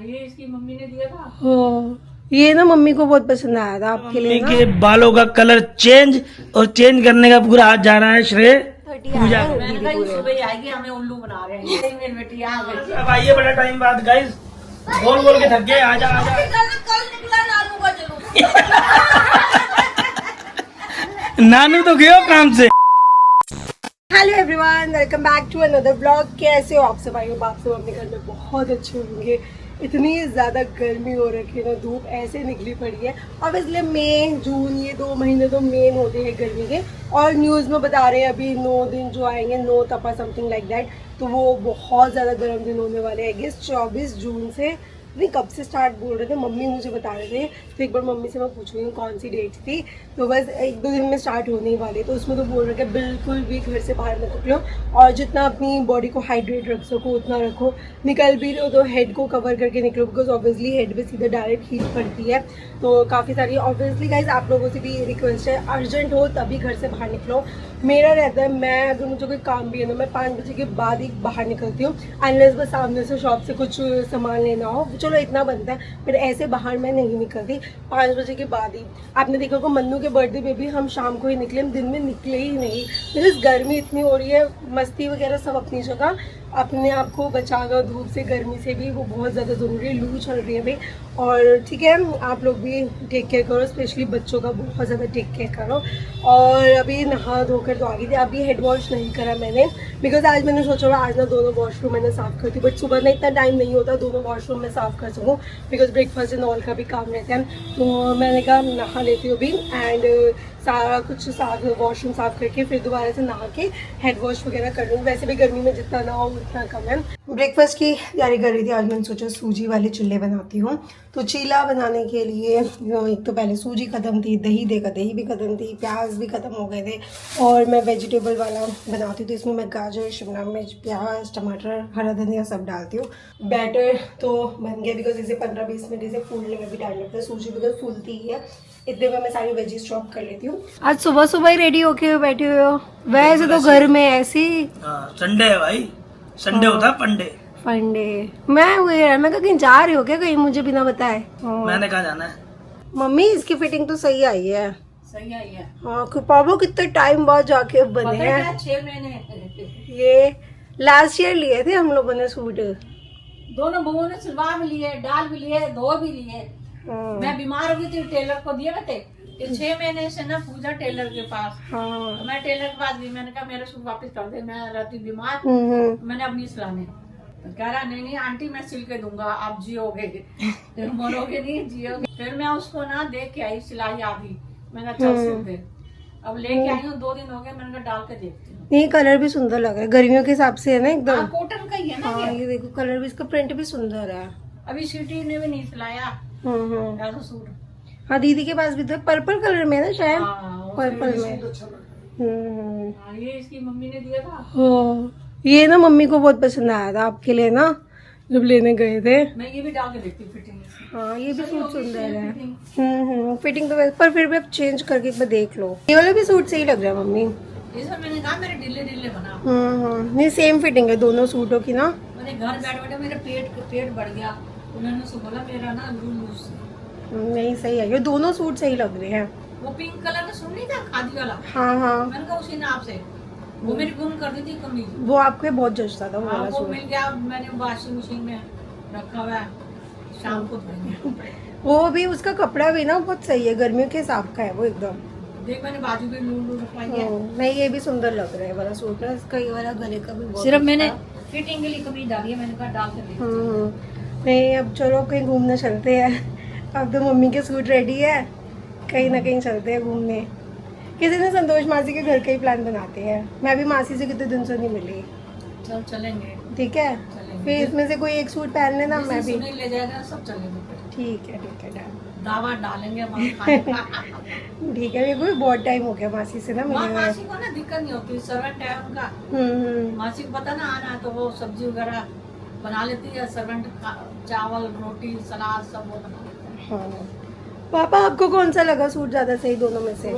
ये इसकी मम्मी ने दिया था। हाँ, ये ना मम्मी को बहुत पसंद आया था आपके लिए ना। के बालों का कलर चेंज और चेंज करने का पूरा हाथ जा रहा है श्रेय पूजा को। मैंने कहा ये सुबह आएगी, हमें उल्लू बना रहे हैं। ये मेरी बेटी आ गई। अब आइए बड़ा टाइम बाद गाइस, बोल बोल के थक गए। आजा आजा कल निकला नानू का जुलूस। नानू तो गयो काम से। Hello everyone, welcome back to another blog. कैसे हो आप सब? आई होप आप सब अपने घर में बहुत अच्छे होंगे। इतनी ज़्यादा गर्मी हो रखी है ना, धूप ऐसे निकली पड़ी है। अब इसलिए मई जून ये 2 महीने तो मेन होते हैं गर्मी के, और न्यूज़ में बता रहे हैं अभी 9 दिन जो आएंगे, 9 तपा समथिंग लाइक दैट, तो वो बहुत ज़्यादा गर्म दिन होने वाले हैं। गेस 24 जून से, नहीं कब से स्टार्ट बोल रहे थे, मम्मी मुझे बता रहे थे, तो एक बार मम्मी से मैं पूछ रही हूँ कौन सी डेट थी। तो बस 1-2 दिन में स्टार्ट होने ही वाली, तो उसमें तो बोल रहे हैं बिल्कुल भी घर से बाहर मत निकलो, और जितना अपनी बॉडी को हाइड्रेट रख सको उतना रखो। निकल भी रहे हो तो हेड को कवर करके निकलो, बिकॉज ऑब्वियसली हेड पे सीधा डायरेक्ट हीट पड़ती है। तो काफ़ी सारी ऑब्वियसली गाइज आप लोगों से भी ये रिक्वेस्ट है, अर्जेंट हो तभी घर से बाहर निकलो। मेरा रहता है, मैं अगर मुझे कोई काम भी है ना, मैं 5 बजे के बाद ही बाहर निकलती हूँ, अनलेस बस सामने से शॉप से कुछ सामान लेना हो, चलो इतना बनता है, फिर ऐसे बाहर मैं नहीं निकलती 5 बजे के बाद ही। आपने देखा होगा मन्नू के बर्थडे पे भी हम शाम को ही निकले, हम दिन में निकले ही नहीं, बिकॉज गर्मी इतनी हो रही है। मस्ती वगैरह सब अपनी जगह, अपने आप को बचाना धूप से गर्मी से भी वो बहुत ज़्यादा ज़रूरी है। लू चल रही है भाई, और ठीक है आप लोग भी टेक केयर करो, स्पेशली बच्चों का बहुत ज़्यादा टेक केयर करो। और अभी नहा धोकर तो आ गई थी, अभी हेड वॉश नहीं करा मैंने, बिकॉज आज मैंने सोचा आज ना दोनों वॉशरूम मैंने साफ़ करती, बट सुबह ना इतना टाइम नहीं होता दोनों वॉशरूम में साफ़ कर सकूँ, बिकॉज ब्रेकफास्ट एंड ऑल का भी काम रहता है। तो मैंने कहा नहा लेती हूँ अभी, एंड सारा कुछ साफ वॉशरूम साफ़ करके फिर दोबारा से नहा के हेड वॉश वगैरह कर लूँगी। वैसे भी गर्मी में जितना ना हो उतना कम है। ब्रेकफास्ट की तैयारी कर रही थी, आज मैंने सोचा सूजी वाले चिल्ले बनाती हूँ। तो चीला बनाने के लिए एक तो पहले सूजी ख़त्म थी, दही देखा दही भी ख़त्म थी, प्याज भी ख़त्म हो गए थे, और मैं वेजिटेबल वाला बनाती हूँ तो इसमें मैं गाजर, शिमला मिर्च, प्याज, टमाटर, हरा धनिया सब डालती हूँ। बैटर तो बन गया, बिकॉज इसे 15-20 मिनट इसे फूलने में भी टाइम लगता है, सूजी बिकॉज फूलती ही है। इतने में मैं सारी वेजीज चॉप कर लेती हूँ। आज सुबह सुबह ही रेडी होके बैठे हुए हो, वैसे तो घर में ऐसी संडे है भाई, संडे होता है पंडे फंडे। मैं कहीं जा रही हो क्या, कहीं मुझे बिना बताए? मैंने कहा जाना है। मम्मी इसकी फिटिंग तो सही आई है। सही आई है। हाँ पापा कितने टाइम बाद जाके बने हैं 6 महीने। ये। लास्ट ईयर लिए थे हम लोगों ने सूट, दोनों बहुओं ने सिलवा भी लिए, डाल भी लिए, धो भी लिए। मैं बीमार हो गई थी, टेलर को दिए थे। 6 महीने से ना पूजा टेलर के पास। हाँ। मैं टेलर के पास गई, मैंने कहा मेरे सूट वापस कर दे, मैं रहती बीमार, मैंने अब नहीं सिलाने। तो कह रहा नहीं आंटी मैं सिल के दूंगा, आप जियोगे, मरोगे नहीं जियोगे। फिर मैं उसको ना देख के आई सिलाई आधी, मैंने कहा चल सिल दे। अब लेके आई हूँ, 2 दिन हो गए, मैंने कहा डाल के देखती हूँ। ये कलर भी सुंदर लग रहा है, गर्मियों के हिसाब से है ना एकदम। कॉटन का ही है ना हाँ ये देखो कलर भी, इसका प्रिंट भी सुंदर है। अभी सिटी ने भी नहीं सिलाया ऐसा सूट। हाँ दीदी के पास भी तो पर्पल कलर में ना शायद, हाँ, पर्पल में। ये इसकी मम्मी ने दिया था। हाँ, ये ना मम्मी को बहुत पसंद आया था आपके लिए ना, जब लेने गए थे। मैं ये भी डाल के देखती हूँ फिटिंग इसकी। हाँ ये भी सूट सुंदर है। फिटिंग तो वैसे, पर फिर भी आप चेंज करके एक बार देख लो। ये वाला भी सूट सही लग रहा है मम्मी। इसमें मैंने कहा मेरे ढीले ढीले बना। नहीं सेम फिटिंग है दोनों सूटों की ना। मैंने घर बैठे बैठे मेरा पेट बढ़ गया, उन्होंने उसको बोला मेरा ना लूज। नहीं सही है, ये दोनों सूट सही लग रहे हैं। वो पिंक कलर का सूट नहीं था खादी वाला? हाँ मैंने कहा उसी नाप से, वो मेरी गुम कर दी थी कमीज। वो आपको बहुत जचता था वो वाला वो सूट। मिल गया, मैंने वॉशिंग मशीन में रखा हुआ है, शाम को धोएंगे। वो भी उसका कपड़ा भी ना बहुत सही है, गर्मियों के हिसाब का है वो एकदम। देख मैंने बाजू भी लूल रखवाई है। नहीं ये भी सुंदर लग रहा है वाला सूट ना, इसका ये वाला गले का भी बहुत सिर्फ अच्छा मैंने है। फिटिंग के लिए कमीज डाली है, मैंने कहा डाल के देखती। नहीं अब चलो कहीं घूमने चलते हैं, अब तो मम्मी के सूट रेडी है, कहीं ना कहीं चलते हैं घूमने। किसी दिन संतोष मासी के घर का ही प्लान बनाते हैं, मैं भी मासी से कितने दिन से नहीं मिली। चल चलेंगे। ठीक है फिर इसमें से कोई एक सूट पहन लेना, मैं भी। सुनील ले जाएगा, सब चलेंगे। ठीक है डन। दावा डालेंगे वहाँ खाने का। ठीक है, मेरे को भी बहुत टाइम हो गया मासी से ना वहाँ मिले हुए। मासी को ना दिक्कत नहीं होती, सर्वेंट है उनका। मासी को पता ना आना है तो वो सब्जी वगैरह बना लेती है, सर्वेंट चावल रोटी सलाद सब वो बना लेते हैं। हाँ पापा आपको कौन सा लगा सूट ज्यादा सही दोनों में से?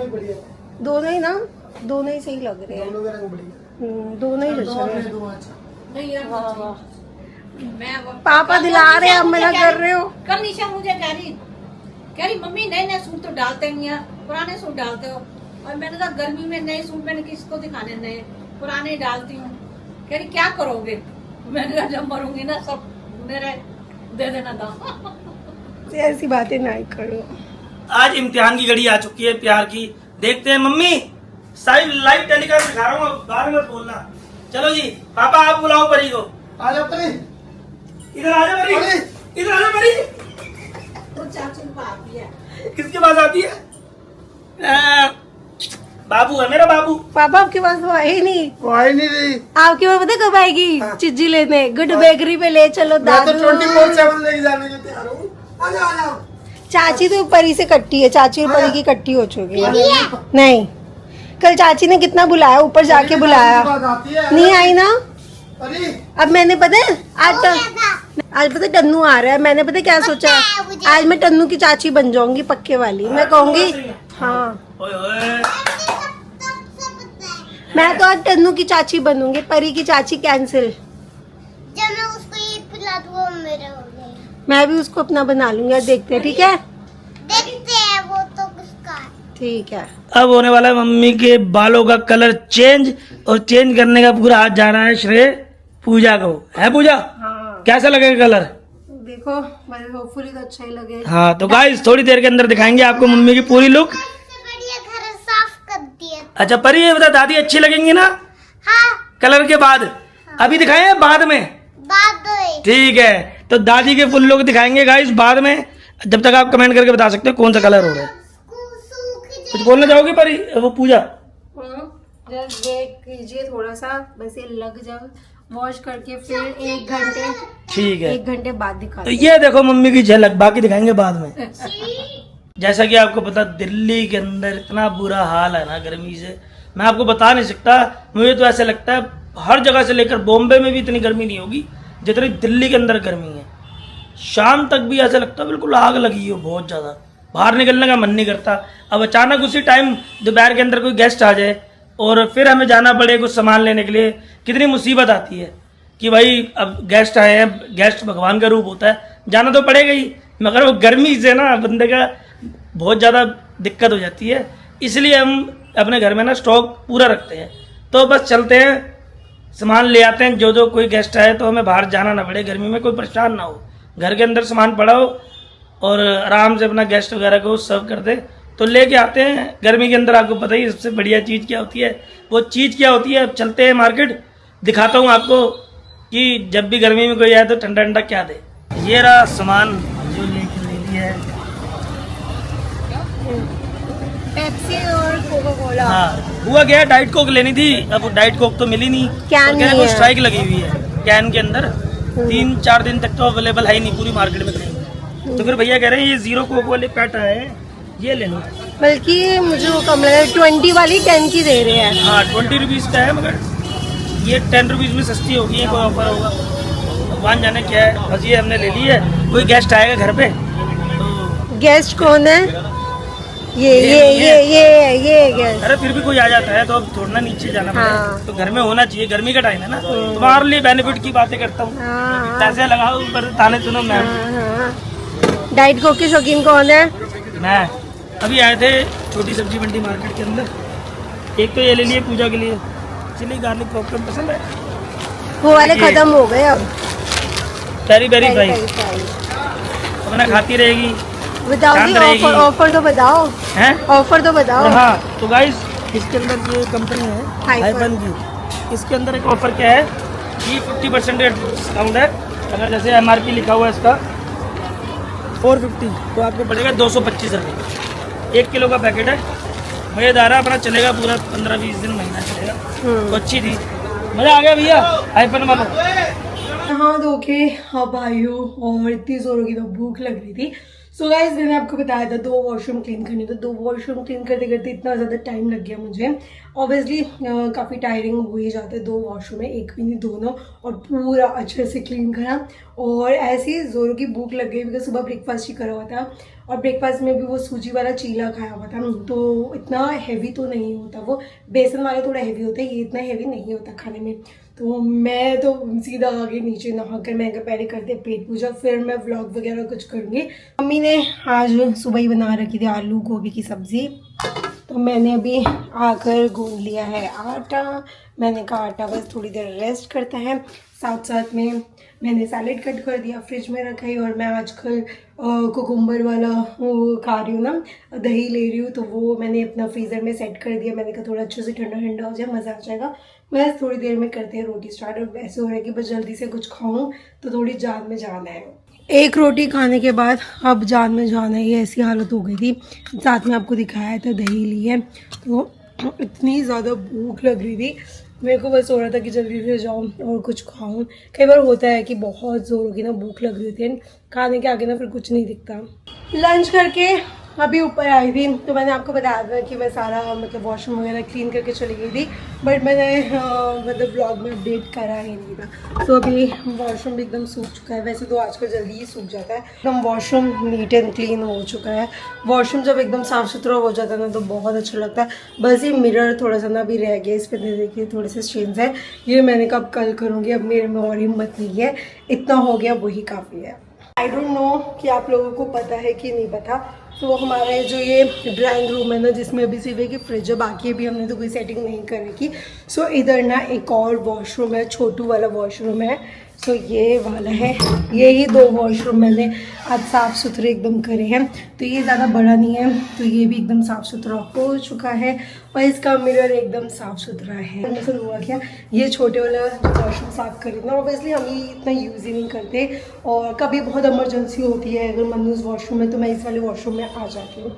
दोनों ही ना, दोनों ही सही लग रहे हैं। दोनों ही जच रहे हैं। नहीं यार पापा दिला रहे हैं, आप मना कर रहे हो। कल निशा मुझे कह रही मम्मी नए नए सूट तो डालते नहीं है, पुराने सूट डालते हो। और मैंने कहा गर्मी में नए सूट मैंने किसको दिखाने, नए पुराने ही डालती हूँ। कह रही क्या करोगे? मैंने कहा जब मरूंगी ना सब मेरे दे देना दाम। ऐसी बातें नहीं करो। आज इम्तिहान की घड़ी आ चुकी है प्यार की। देखते हैं मम्मी, साइड लाइव टेलीकास्ट दिखा रहा हूँ, बाहर मत बोलना। चलो जी, पापा आप बुलाओ परी को। आ जा परी, इधर आ जा परी, इधर आ जा परी। तो चाची को आती है। किसके पास आती है? बाबू है मेरा बाबू। पापा आपके पास वो है ही नहीं। वो आई नहीं रही। आपके पास पता कब आएगी? चिज्जी लेने गुड बेकरी पे ले चलो मैं तो दादू। 24/7 लेके जाने के तैयार हूँ। आ जा, आ जा। चाची तो परी से कट्टी है, चाची और परी की कट्टी हो चुकी है। नहीं, कल चाची ने कितना बुलाया, ऊपर जाके बुलाया, बात आती है। नहीं आई ना। परी, अब मैंने पता है आज पता है टन्नू आ रहा है, मैंने पता है क्या सोचा, आज मैं टन्नू की चाची बन जाऊंगी पक्के वाली। मैं कहूंगी हाँ, ओए ओए, मैं तो आज टन्नू की चाची बनूंगी, परी की चाची कैंसिल। जब मैं उसको ये पिला दूंगा मेरे हो गए। मैं भी उसको अपना बना लूंगी, आज देखते हैं। ठीक है, देखते हैं वो तो किसका है। ठीक है। अब होने वाला है मम्मी के बालों का कलर चेंज, और चेंज करने का पूरा हाथ जाना है श्रेय पूजा को। है पूजा, हाँ कैसा लगेगा कलर? देखो, होपफुली तो अच्छा ही लगेगा। हाँ तो गाइस थोड़ी देर के अंदर दिखाएंगे आपको मम्मी की पूरी लुक। सबसे बढ़िया घर साफ कर दिया। अच्छा परी, ये बता दादी अच्छी लगेंगी ना हाँ, कलर के बाद? अभी दिखाएं या बाद में? बात दो। ठीक है, तो दादी के फुल लुक दिखाएंगे गाइस बाद में। जब तक आप कमेंट करके बता सकते हो कौन सा कलर हो रहा है। कुछ बोलना चाहोगे परी? वो पूजा जस्ट वेट कीजिए थोड़ा सा, बस ये लग जाए, वॉश करके फिर 1 घंटे, ठीक है। 1 घंटे बाद दिखा। तो ये देखो मम्मी की झलक, बाकी दिखाएंगे बाद में। जैसा कि आपको पता, दिल्ली के अंदर इतना बुरा हाल है ना गर्मी से, मैं आपको बता नहीं सकता। मुझे तो ऐसा लगता है हर जगह से लेकर बॉम्बे में भी इतनी गर्मी नहीं होगी जितनी दिल्ली के अंदर गर्मी है। शाम तक भी ऐसा लगता है बिल्कुल आग लगी हो, बहुत ज़्यादा बाहर निकलने का मन नहीं करता। अब अचानक उसी टाइम दोपहर के अंदर कोई गेस्ट आ जाए और फिर हमें जाना पड़े कुछ सामान लेने के लिए, कितनी मुसीबत आती है कि भाई अब गेस्ट आए हैं, गेस्ट भगवान का रूप होता है, जाना तो पड़ेगा ही, मगर वो गर्मी से ना बंदे का बहुत ज़्यादा दिक्कत हो जाती है। इसलिए हम अपने घर में ना स्टॉक पूरा रखते हैं। तो बस चलते हैं, सामान ले आते हैं, जो जो कोई गेस्ट आए तो हमें बाहर जाना ना पड़े, गर्मी में कोई परेशान ना हो, घर के अंदर सामान पड़ा हो और आराम से अपना गेस्ट वगैरह को सर्व कर दे। तो लेके आते हैं। गर्मी के अंदर आपको पता ही सबसे बढ़िया चीज़ क्या होती है, वो चीज़ क्या होती है। अब चलते हैं मार्केट, दिखाता हूँ आपको कि जब भी गर्मी में कोई आए तो ठंडा ठंडा क्या दे। ये रहा सामान जो लेके ले लिया है। पेप्सी और कोका कोला। हाँ, हुआ क्या, डाइट कोक लेनी थी, अब डाइट कोक तो मिली नहीं। कैन तो नहीं है। स्ट्राइक लगी हुई है कैन के अंदर, 3-4 दिन तक तो अवेलेबल है ही नहीं पूरी मार्केट में कहीं। तो फिर भैया कह रहे हैं ये 0 कोक वाले पैट आए हैं, ये ले लो। बल्कि मुझे वो कम लगा, 20 वाली 10 की दे रहे हैं। हाँ 20 रुपीज़ का है, मगर ये 10 रुपीज़ में सस्ती होगी, ये कोई ऑफर होगा भगवान जाने क्या है। बस ये हमने ले ली है, कोई गेस्ट आएगा घर पे तो। गेस्ट कौन है? ये गेस्ट। अरे फिर भी कोई आ जाता है तो अब थोड़ा नीचे जाना पड़ेगा। हाँ। तो घर में होना चाहिए, गर्मी का टाइम है ना, तुम्हारे लिए बेनिफिट की बातें करता हूँ। हाँ, पैसे लगाओ पर ताने सुनो मैम। हाँ। डाइट कोक के शौकीन कौन है? मैं अभी आए थे छोटी सब्जी मंडी मार्केट के अंदर, एक तो ये ले लिए पूजा के लिए, चिली गार्लिक पॉपकॉर्न पसंद है, वो वाले खत्म हो गए अब। पेरी पेरी फ्राई अपना खाती रहेगी, बताओ शांत जी, रहेगी। ऑफर तो बताओ, हैं? ऑफर तो बताओ। हाँ तो गाइस इसके अंदर ये कंपनी है हाइपन की, इसके अंदर एक ऑफर क्या है कि 50% डिस्काउंट है। अगर जैसे MRP लिखा हुआ है इसका 450 तो आपको पड़ेगा 225 रुपये। 1 किलो का पैकेट है, मज़ेदार है, अपना चलेगा पूरा 15-20 दिन, महीना चलेगा। तो अच्छी थी, मज़ा आ गया भैया हाइपन वाला। हाँ धोखे अब आयु, और इतनी जोरों की तो भूख लग रही थी। सो गाइस मैंने आपको बताया था 2 वॉशरूम क्लीन करने, तो 2 वॉशरूम क्लीन करते करते इतना ज़्यादा टाइम लग गया मुझे। ऑब्वियसली काफ़ी टायरिंग हो ही जाते हैं 2 वॉशरूम में, एक भी नहीं दोनों, और पूरा अच्छे से क्लीन करा। और ऐसी जोरों की भूख लग गई बिकॉज सुबह ब्रेकफास्ट ही करा हुआ था। और ब्रेकफास्ट में भी वो सूजी वाला चीला खाया हुआ था, तो इतना हैवी तो नहीं होता, वो बेसन वाले थोड़ा हैवी होते हैं, ये इतना हैवी नहीं होता खाने में। तो मैं तो सीधा आगे नीचे नहा कर मैं पहले करते पेट पूजा, फिर मैं व्लॉग वगैरह कुछ करूँगी। मम्मी ने आज सुबह ही बना रखी थी आलू गोभी की सब्ज़ी, तो मैंने अभी आकर गूंद लिया है आटा। मैंने कहा आटा बस थोड़ी देर रेस्ट करता है, साथ साथ में मैंने सैलेड कट कर दिया, फ्रिज में रखा है। और मैं आजकल कुकुम्बर वाला वो खा रही हूँ ना, दही ले रही हूँ, तो वो मैंने अपना फ्रीज़र में सेट कर दिया। मैंने कहा थोड़ा अच्छे से ठंडा ठंडा हो जाए, मज़ा आ जाएगा। बस थोड़ी देर में करते हैं रोटी स्टार्ट। और ऐसे हो रहा है कि बस जल्दी से कुछ खाऊं तो थोड़ी जान में जान है। एक रोटी खाने के बाद अब जान में जान है, ये ऐसी हालत हो गई थी। साथ में आपको दिखाया था दही ली है, तो इतनी ज़्यादा भूख लग रही थी, मेरे को बस हो रहा था कि जल्दी से जाऊँ और कुछ खाऊं। कई बार होता है कि बहुत ज़ोर की ना भूख लग रही होती है, खाने के आगे ना फिर कुछ नहीं दिखता। लंच करके अभी ऊपर आई थी, तो मैंने आपको बताया था कि मैं सारा मतलब वॉशरूम वगैरह क्लीन करके चली गई थी, बट मैंने मतलब ब्लॉग में अपडेट करा ही नहीं था। तो अभी वॉशरूम भी एकदम सूख चुका है, वैसे तो आजकल जल्दी ही सूख जाता है, एकदम वॉशरूम नीट एंड क्लीन हो चुका है। वॉशरूम जब एकदम साफ़ सुथरा हो जाता है ना तो बहुत अच्छा लगता है। बस ये मिरर थोड़ा सा ना अभी रह गया, इस पर देखिए थोड़े से स्ट्रेन्स है, ये मैंने कब कल करूँगी, अब मेरे में और हिम्मत नहीं है, इतना हो गया वही काफ़ी है। आई डोंट नो कि आप लोगों को पता है कि नहीं पता। तो हमारे जो ये ड्राइंग रूम है ना, जिसमें अभी सिर्फ एक फ्रिज है, बाकी अभी हमने तो कोई सेटिंग नहीं कर रखी। सो इधर ना एक और वॉशरूम है, छोटू वाला वॉशरूम है। सो ये वाला है, यही 2 वॉशरूम मैंने आज साफ़ सुथरे एकदम करे हैं, तो ये ज़्यादा बड़ा नहीं है, तो ये भी एकदम साफ़ सुथरा हो चुका है। और इसका मिरर एकदम साफ़ सुथरा है। मुझे हुआ क्या, ये छोटे वाला वॉशरूम साफ़ करें ना, ऑब्वियसली हम ये इतना यूज़ ही नहीं करते, और कभी बहुत इमरजेंसी होती है अगर मनुष्य वॉशरूम में, तो मैं इस वाले वॉशरूम में आ जाती हूँ।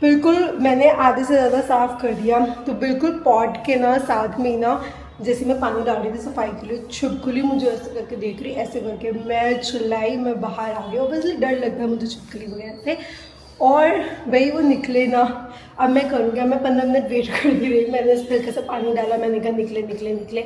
बिल्कुल मैंने आधे से ज़्यादा साफ़ कर दिया, तो बिल्कुल पॉट के ना साथ में ना, जैसे मैं पानी डाल रही थी सफाई के लिए, छिपकली मुझे ऐसे करके देख रही, ऐसे करके मैं चिल्लाई, मैं बाहर आ गई। ऑब्वियसली डर लगता है मुझे छिपकली वगैरह से, और भाई वो निकले ना। अब मैं करूँगी, मैं 15 मिनट वेट करती रही, मैंने इस पर कैसे पानी डाला, मैंने कहा निकले निकले निकले।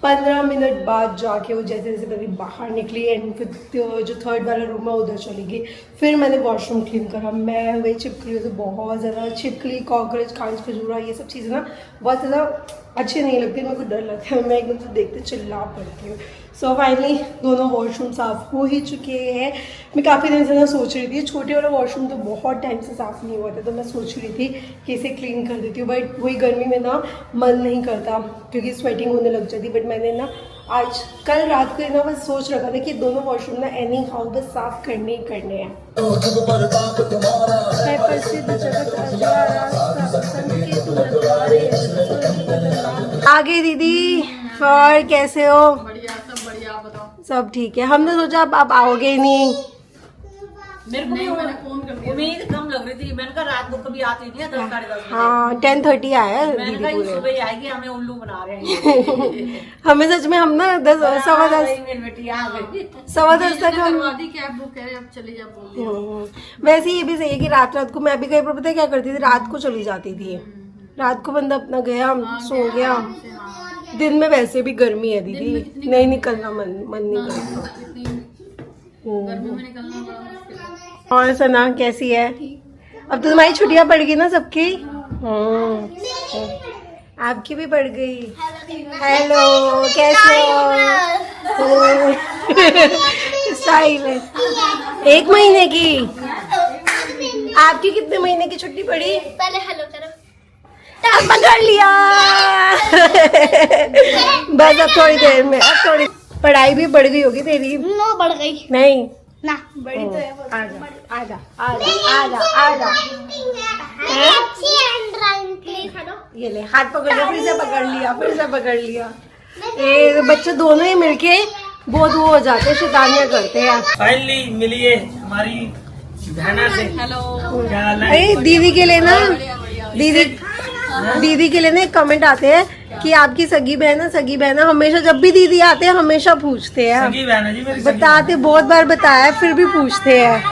15 मिनट बाद जाके वो जैसे जैसे मेरी बाहर निकली, एंड फिर जो 3rd वाला रूम है उधर चली गई। फिर मैंने वॉशरूम क्लीन करा। मैं वही छिपकलियों से बहुत ज़्यादा, छिपकली, कॉकरोच, कांच खजूरा, ये सब चीज़ें ना बहुत ज़्यादा अच्छी नहीं लगती, मेरे को डर लगता है, मैं एकदम से देखते चिल्ला पड़ती हूँ। सो फाइनली दोनों वॉशरूम साफ़ हो ही चुके हैं। मैं काफ़ी दिन से ना सोच रही थी, छोटे वाला वॉशरूम तो बहुत टाइम से साफ़ नहीं हुआ था, तो मैं सोच रही थी कि इसे क्लीन कर देती हूँ, बट वही गर्मी में ना मन नहीं करता क्योंकि स्वेटिंग होने लग जाती। बट मैंने ना आज कल रात को ना बस सोच रखा था कि दोनों वॉशरूम ना एनी हाउ बस साफ़ करने ही करने हैं। आगे दीदी, और कैसे हो? बढ़िया, सब बढ़िया, आप बताओ। सब ठीक है। हमने सोचा आप आओगे ही नहीं। मेरे को भी मैंने फोन कर दिया, उम्मीद कम लग रही थी, मैंने कहा रात को कभी आती नहीं है, 10 साढ़े 10 बजे। हाँ 10:30 आया है मैंने दीदी कहा ये पूरे। सुबह ही आएगी, हमें उल्लू बना रहे हैं। हमें सच में हम ना 10:15 मेरी बेटी आ गई। 10:15 तक हम कैब बुक करे, अब चले जा बोल। वैसे ये भी सही है कि रात रात को मैं भी कहीं पर पता है क्या करती थी, रात को चली जाती थी। रात को बंदा अपना गया, सो गया। दिन में वैसे भी गर्मी है दीदी, नहीं निकलना मन नहीं करता। गर्मी में निकलना बड़ा मुश्किल है। और सना कैसी है? अब तो तुम्हारी छुट्टियां पड़ गई ना सबकी। आपकी भी पड़ गई। हेलो, कैसे हो? स्टाइल है। 1 महीने की? आपकी कितने महीने की छुट्टी पड़ी? पहले हेलो करो। अब पकड़ लिया। बस अब थोड़ी देर में, अब थोड़ी पढ़ाई भी बढ़ गई होगी तेरी। नो बढ़ गई नहीं ना, बड़ी तो है वो। आजा आजा आजा आजा आजा। अच्छी हैंड के लिए खड़ो। ये ले, हाथ पकड़ लिया, फिर से पकड़ लिया, फिर से पकड़ लिया। ये बच्चे दोनों ही मिलके बहुत वो हो जाते हैं, शैतानियां करते हैं। फाइनली मिली है हमारी बहना से। हेलो। क्या हाल है? अरे दीदी के लिए ना, दीदी के लिए ना एक कमेंट आते हैं कि आपकी सगी बहन है, हमेशा जब भी दीदी आते हैं हमेशा पूछते हैं। सगी बहन है जी मेरी, सगी बताते बहुत बार बताया, फिर भी पूछते हैं।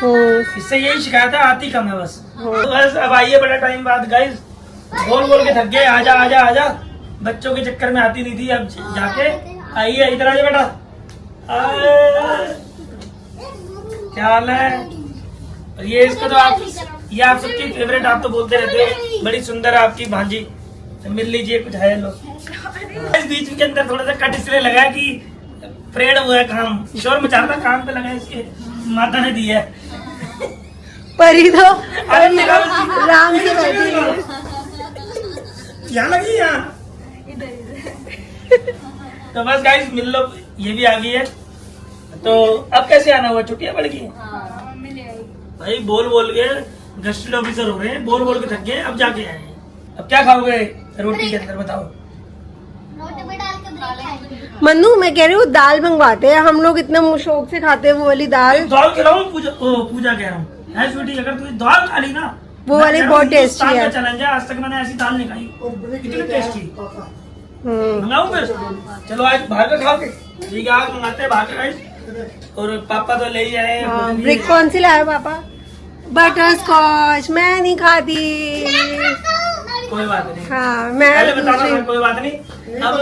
बहन। इससे यही शिकायत है, आती कम है बस। तो बस अब आइए बड़ा टाइम बाद गाइस, बोल बोल के थक गए, आजा आजा आजा। बच्चों के चक्कर में आती नहीं थी, अब जाके आइए, इधर आइए बेटा। क्या हाल है? और ये इसको तो आप, ये आप सबकी फेवरेट, आप तो बोलते रहते हो, बड़ी सुंदर है आपकी भांजी। तो मिल लीजिए कुछ है लो। इस बीच के अंदर थोड़ा सा कट इसलिए लगा कि परेड हुआ है, काम शोर मचा रहा था, काम पे लगा, इसके माता ने दिया है। परी तो अरे निकालो, राम से बैठी है। यहाँ लगी यहाँ। तो बस गाइस मिल लो, ये भी आ गई है। तो अब कैसे आना हुआ, छुट्टियां पड़ गई? भाई बोल बोल के गस्टेड ऑफिसर हो रहे हैं, बोल बोल के थक गए, अब जाके आए हैं। अब क्या खाओगे रोटी के अंदर, बताओ? रोटी में डाल के ब्रेड खाएंगे। मन्नू मैं कह रही हूँ दाल मंगवाते हैं, हम लोग इतना शौक से खाते हैं वो वाली दाल। दाल खिलाऊं? पूजा कह रहा हूँ है स्वीटी, अगर तू दाल खा ली ना, वो वाली बहुत टेस्टी है। चैलेंज है, आज तक मैंने ऐसी दाल नहीं खाई, और ब्रेक इतनी टेस्टी। हम्म। मंगाऊं फिर? चलो आज बाहर का खाओगे? ठीक है, आज मंगाते हैं बाहर का गाइस। और पापा तो ले ही आए। ब्रेक कौन सी लाया पापा? Butterscotch. मैं नहीं खाती। कोई बात नहीं, हाँ मैं पहले बताना था, कोई बात नहीं। अब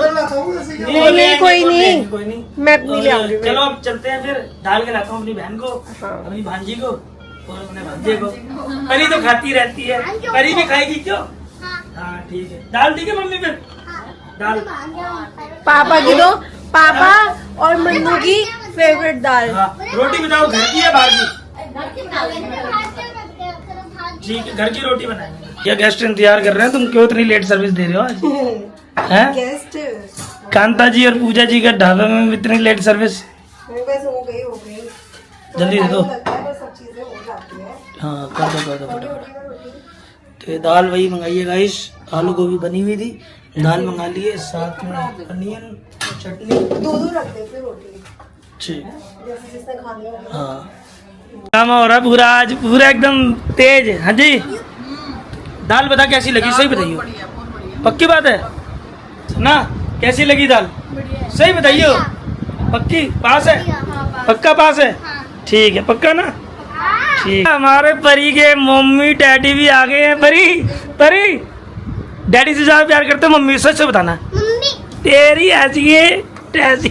नहीं, कोई नहीं। कोई नहीं, मैं अपनी ले आऊंगी। चलो अब चलते हैं फिर, दाल के लाता हूँ अपनी बहन को, हाँ। अपनी भांजी को और अपने भांजे को। परी तो खाती रहती है, परी भी खाएगी क्यों? हाँ ठीक है, दाल ठीक है मम्मी? फिर दाल पापा की दो, पापा और मन्नू की फेवरेट दाल। हाँ, रोटी बताओ, घर की है बाहर की? ठीक है, घर की रोटी बनाएंगे। क्या गेस्ट इंतजार कर रहे हैं, तुम क्यों इतनी लेट सर्विस दे रहे हो आज? हैं? गेस्ट कांता जी और पूजा जी का ढाबे में इतनी लेट सर्विस? बस हो गई। जल्दी दे दो। लगता है, बस सब चीजें हो जाती है। हाँ कर दो फटाफट। तो ये दाल वही मंगाई है गाइस, आलू गोभी बनी हुई थी, दाल मंगा लिए, साथ में अनियन चटनी। दो रख देते रोटी, ठीक, जैसे जिसने खानी हो। हाँ काम हो रहा है पूरा आज, पूरा एकदम तेज। हाँ जी, दाल बता कैसी लगी, सही बताइयो, पक्की बात है ना? कैसी लगी दाल, सही बताइयो, पक्की? पास है? पक्का पास है? ठीक है, पक्का ना? ठीक। हमारे परी के मम्मी डैडी भी आ गए हैं। परी डैडी से ज्यादा प्यार करते हो मम्मी, सच से बताना। मम्मी तेरी ऐसी है तैसी।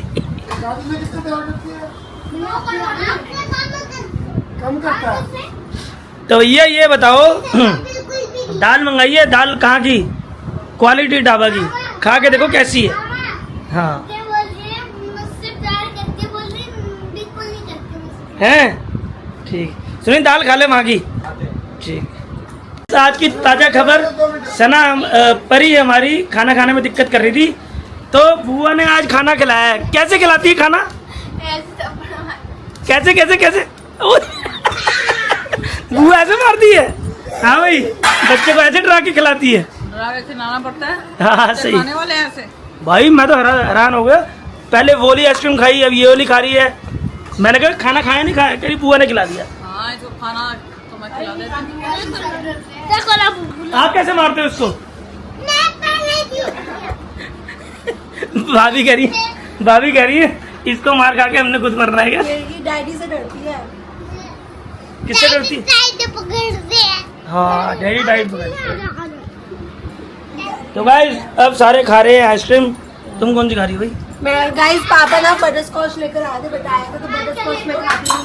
कम करता है। तो ये बताओ, दाल मंगाई है, दाल कहाँ की? क्वालिटी ढाबा की, खा के देखो कैसी है। हाँ क्या बोल रही है, मुझसे प्यार करके बोल रही है, बिल्कुल नहीं करते मुझसे। हैं? ठीक, सुनिए दाल खा ले वहाँ की। ठीक, आज की ताजा खबर, सना परी हमारी खाना खाने में दिक्कत कर रही थी, तो बुआ ने आज खाना खिलाया है। कैसे खिलाती है खाना? कैसे कैसे कैसे? बुआ ऐसे मारती है? हाँ भाई, बच्चे को ऐसे डरा के खिलाती है। खिलाना पड़ता है, हाँ सही खाने वाले ऐसे। भाई मैं तो हैरान हो गया, पहले वो वाली आइसक्रीम खाई, अब ये वाली खा रही है। मैंने कहा खाना खाया नहीं खाया, तेरी बुआ ने खिला दिया। हाँ इसको खाना तो मैं खिला देता हूँ। देखो ना बुबू, आप कैसे मारते हो उसको? मैं पहले क्यों? भाभी कह रही है इसको मार खा के हमने खुद मरना है क्या? ये डैडी से डरती है। किससे डरती? टाइट पकड़ते हैं। हाँ डैडी डाइट पकड़ते हैं। तो गाइस अब सारे खा रहे हैं आइसक्रीम, तुम कौन सी खा रही हो भाई? मैं गाइस पापा ना बटर स्कॉच लेकर आए थे, बताया था, तो बटर स्कॉच में खाती हूँ।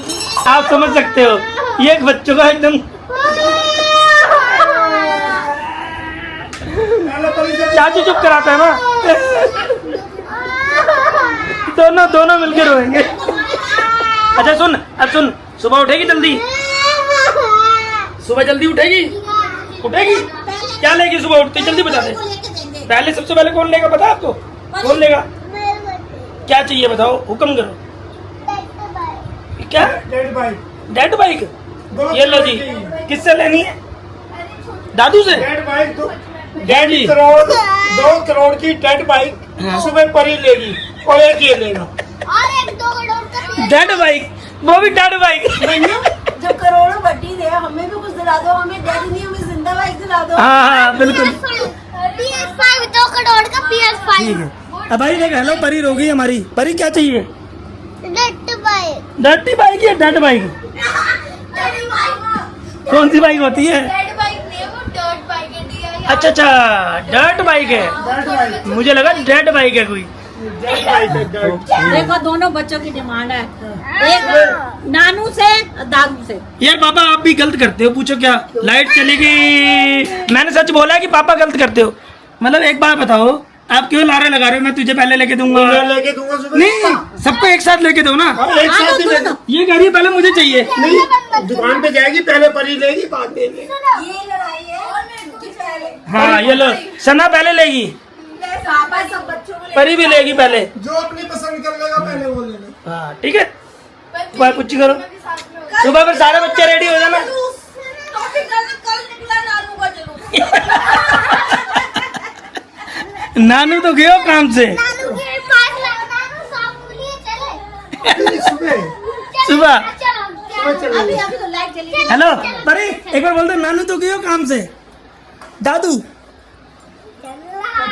आप समझ सकते हो, ये एक बच्चों का एकदम चाचू चुप कराता है ना। दोनों मिलकर रोएंगे। अच्छा सुन, अब सुन, सुबह उठेगी जल्दी? सुबह जल्दी उठेगी? क्या लेगी सुबह उठते जल्दी बता दे। पहले सबसे पहले कौन लेगा पता आपको? कौन लेगा? क्या चाहिए बताओ, हुक्म करो। क्या? Dead bike? ये लो जी। किससे लेनी है? दादू से? डैडी 2 करोड़ की डेड बाइक सुबह परी लेगी और एक ये लेगा। और एक 2 करोड़ का डेड बाइक, वो भी डेड बाइक। जब करोड़ों बटी दे, हमें भी कुछ दिला दो, हमें डैडी नहीं, हमें जिंदा बाइक दिला दो। हाँ बिल्कुल PS5 2 करोड़ का PS5। ठीक है। अब भाई देख, हेलो परी रोगी हमारी। परी क्या चाहिए? Dead bike. डर्टी बाइक या डेड बाइक? कौन सी बाइक होती है? डेड बाइक नहीं, वो डर्ट बाइक है। अच्छा डर्ट बाइक है, मुझे लगा डेड बाइक है कोई। जेट बाइक है जेट। देखो दोनों बच्चों की डिमांड है, एक नानू से दादू से। यार पापा आप भी गलत करते हो, पूछो क्या? लाइट चली गई। मैंने सच बोला है कि पापा गलत करते हो? मतलब एक बात बताओ, आप क्यों नारे लगा रहे हो मैं तुझे पहले लेके दूंगा? मैं लेके दूंगा सुबह। नहीं, सबको एक साथ लेके दो ना। हाँ, एक साथ ही लेके। ये कह रही है पहले मुझे चाहिए। नहीं, दुकान पे जाएगी पहले परी लेगी बाद में लेगी। ये लड़ाई है और मेरे को भी पहले हाँ ये लो, सना पहले लेगी, पापा सब बच्चों को परी भी लेगी पहले। जो अपनी पसंद कर लेगा पहले वो ले ले। हाँ ठीक है, तुम्हारी कुछ करो। सुबह फिर सारे बच्चे रेडी हो जाना। कल निकला नानू का जरूर। नानू तो गयो काम से नानू के पास नानू साहब बोलिए चले सुबह सुबह। चलो अभी तो लाइट चली गई। हेलो परी, एक बार बोल दो नानू तो गयो काम से। दादू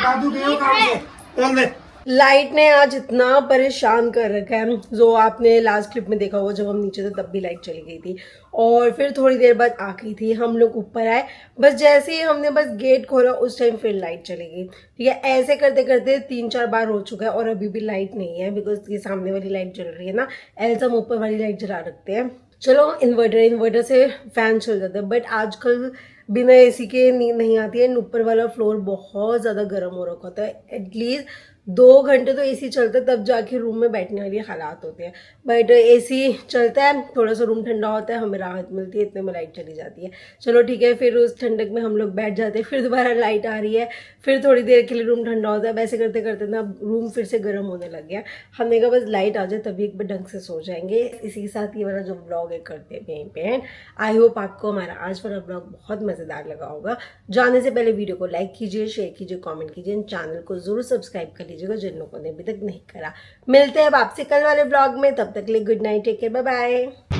दादू गए काम से, बोल दे। लाइट ने आज इतना परेशान कर रखा है, जो आपने लास्ट क्लिप में देखा होगा, जब हम नीचे थे तब भी लाइट चली गई थी और फिर थोड़ी देर बाद आ गई थी। हम लोग ऊपर आए, बस जैसे ही हमने बस गेट खोला उस टाइम फिर लाइट चली गई। ठीक है, ऐसे करते करते 3-4 बार हो चुका है और अभी भी लाइट नहीं है, बिकॉज ये सामने वाली लाइट जल रही है ना, एल्स हम ऊपर वाली लाइट जला रखते हैं। चलो इन्वर्टर से फैन चल जाता है, बट आजकल बिना एसी के नींद नहीं आती है। ऊपर वाला फ्लोर बहुत ज़्यादा गर्म हो रखा होता है, एटलीस्ट 2 घंटे तो एसी चलता है तब जाके रूम में बैठने वाली हालात होते हैं। बट एसी चलता है, थोड़ा सा रूम ठंडा होता है, हमें राहत मिलती है, इतने में लाइट चली जाती है। चलो ठीक है, फिर उस ठंडक में हम लोग बैठ जाते हैं, फिर दोबारा लाइट आ रही है, फिर थोड़ी देर के लिए रूम ठंडा होता है। वैसे करते करते ना रूम फिर से गर्म होने लग गया। हमने कहा बस लाइट आ जाए तभी एक बार ढंग से सो जाएंगे। इसी के साथ ये वाला जो ब्लॉग है करते हैं यहीं पे एंड। आई होप आपको हमारा आज वाला ब्लॉग बहुत मज़ेदार लगा होगा। जाने से पहले वीडियो को लाइक कीजिए, शेयर कीजिए, कमेंट कीजिए, चैनल को जरूर सब्सक्राइब कर लीजिएगा जिन लोगों ने अभी तक नहीं करा। मिलते हैं अब आपसे कल वाले ब्लॉग में, तब तक के लिए good night, take care, bye bye.